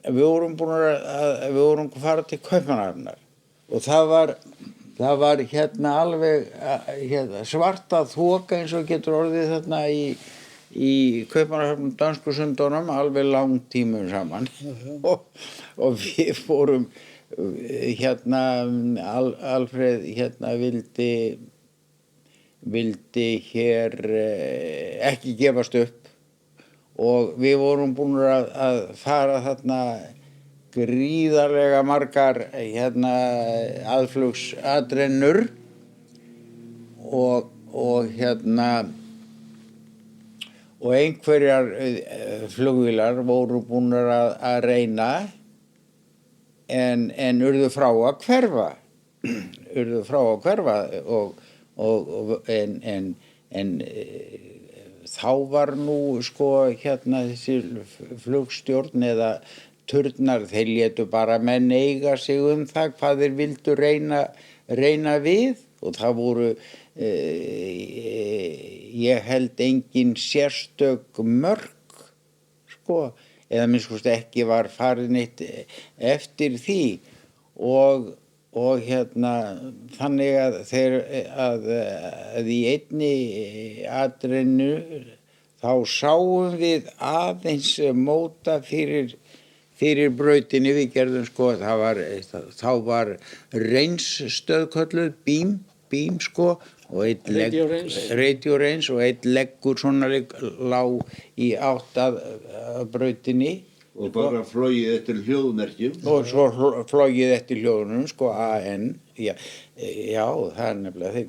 við vorum að fara til Kaupmannahafnar og það var hérna alveg svarta þoka eins og getur orðið þarna í Kaupmannahöfn dansku sundunum alveg langtímum saman og við fórum Alfreð vildi hér ekki gefast upp og við vorum búin að fara þarna gríðarlega margar aðflugsatrennur og einhverjar flugvélar voru búnar að reyna en urðu frá að hverfa en þá var nú sko þessi flugstjórn eða turnar, þeir létu bara menn eiga sig það hvað þeir vildu reyna við og það voru ég held engin sérstök mörk sko eða minnst ekki var farið neitt eftir því og þannig að þeir að í einni atrennu þá sáum við aðeins móta fyrir brautinni við gerðum sko þá var reinsstöð kölluð bím sko og Radio Range og einn leggur svona lá í átt að brautinni og bara flogið eftir hljóðmerkjum og svo flogið eftir hljóðunum sko AN já það nefnilega þeir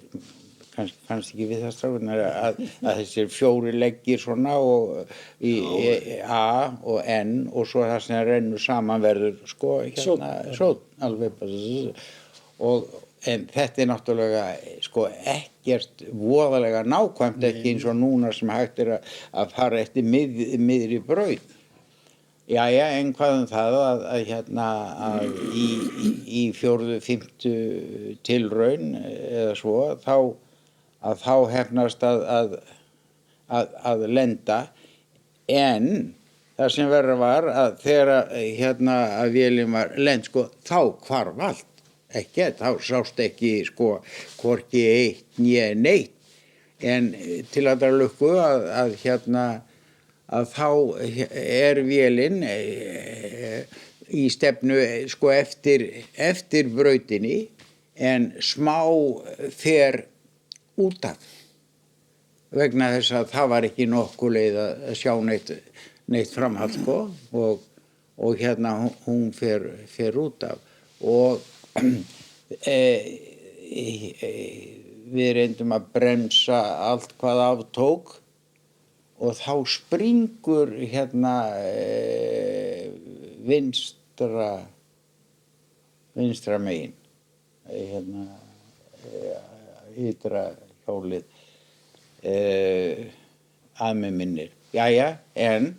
kannski ekki við það strákunar að þessir 4 leggir svona og í A og N og svo það sem rennur saman verður sko sót alveg en þetta náttúrulega sko ekkert voðalega nákvæmt ekki eins og núna sem hægt að fara eftir miðri braut. Jæja, en hvað það að í 4., 5. tilraun eða svo þá hefnast að lenda en það sem verra var að þegar að vélin var lent sko þá hvarf allt þá sást ekki sko hvorki eitt né neitt en til allra lukku að þá vélin í stefnu sko eftir brautinni en smá fer út af vegna þess að það var ekki nokkuð leið að sjá neitt framhald sko og hún fer út af og við reyndum að bremsa allt hvað aftók og þá springur vinstra megin ytra hjólið að mig minnir. Jæja, en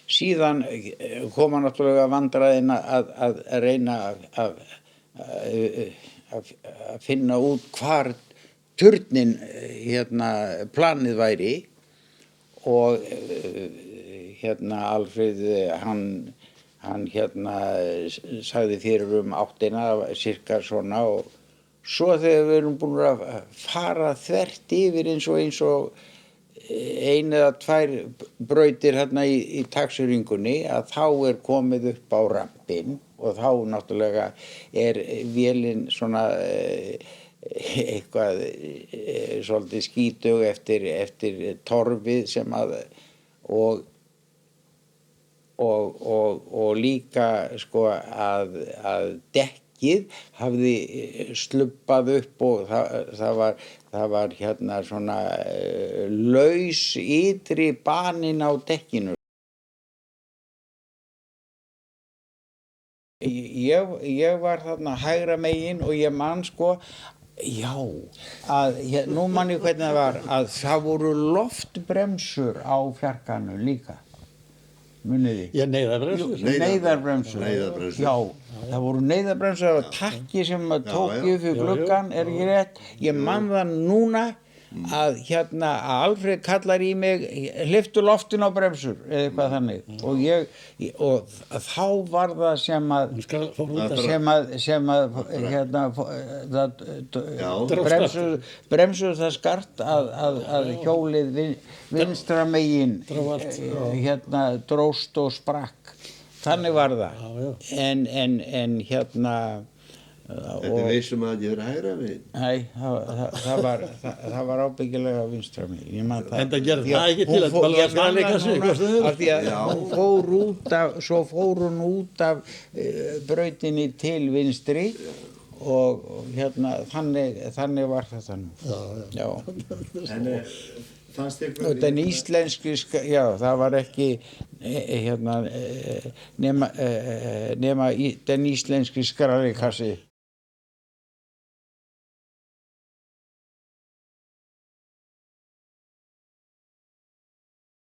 síðan koma náttúrulega vandræðin að reyna að finna út hvar turninn planið væri og Alfreð hann sagði fyrir áttina cirka svona og svo þegar við erum búin að fara þvert yfir eins og 1 eða 2 brautir í taxuringunni að þá komið upp á rampinn og þá náttúrulega vélin svona eitthvað svolítið skítug eftir torfið sem og líka sko að dekkið hafði sluppað upp og það var svona laus ytri banin á dekkinu. Ég var þarna hægra megin og ég man sko nú man ég hvernig það var að það voru loftbremsur á fjarkanum líka. Munið þið? Já, neyðarbremsur. Neyðarbremsur. Já, það voru neyðarbremsur og takki sem tók upp fyrir gluggann, ekki rétt. Ég man það núna að hérna að Alfreð kallar í mig lyftu loftin á bremsur eða eitthvað þannig og þá var það sem að hérna bremsur það skart að hjólið vinstra megin hérna dróst og sprakk, þannig var það en hérna Þetta veisum að ég verið hægra við. Nei, það var ábyggilega vinstra megin. Ég man það. Enda gerði það ekki til að bara skræleika sig eitthvað stöður. Af því að hún fór svo fór hún út af brautinni til vinstri og hérna þannig var þetta nú. Já. En fannst ykkur... Og den íslenski, já, það var ekki hérna nema den íslenski skrælekassi.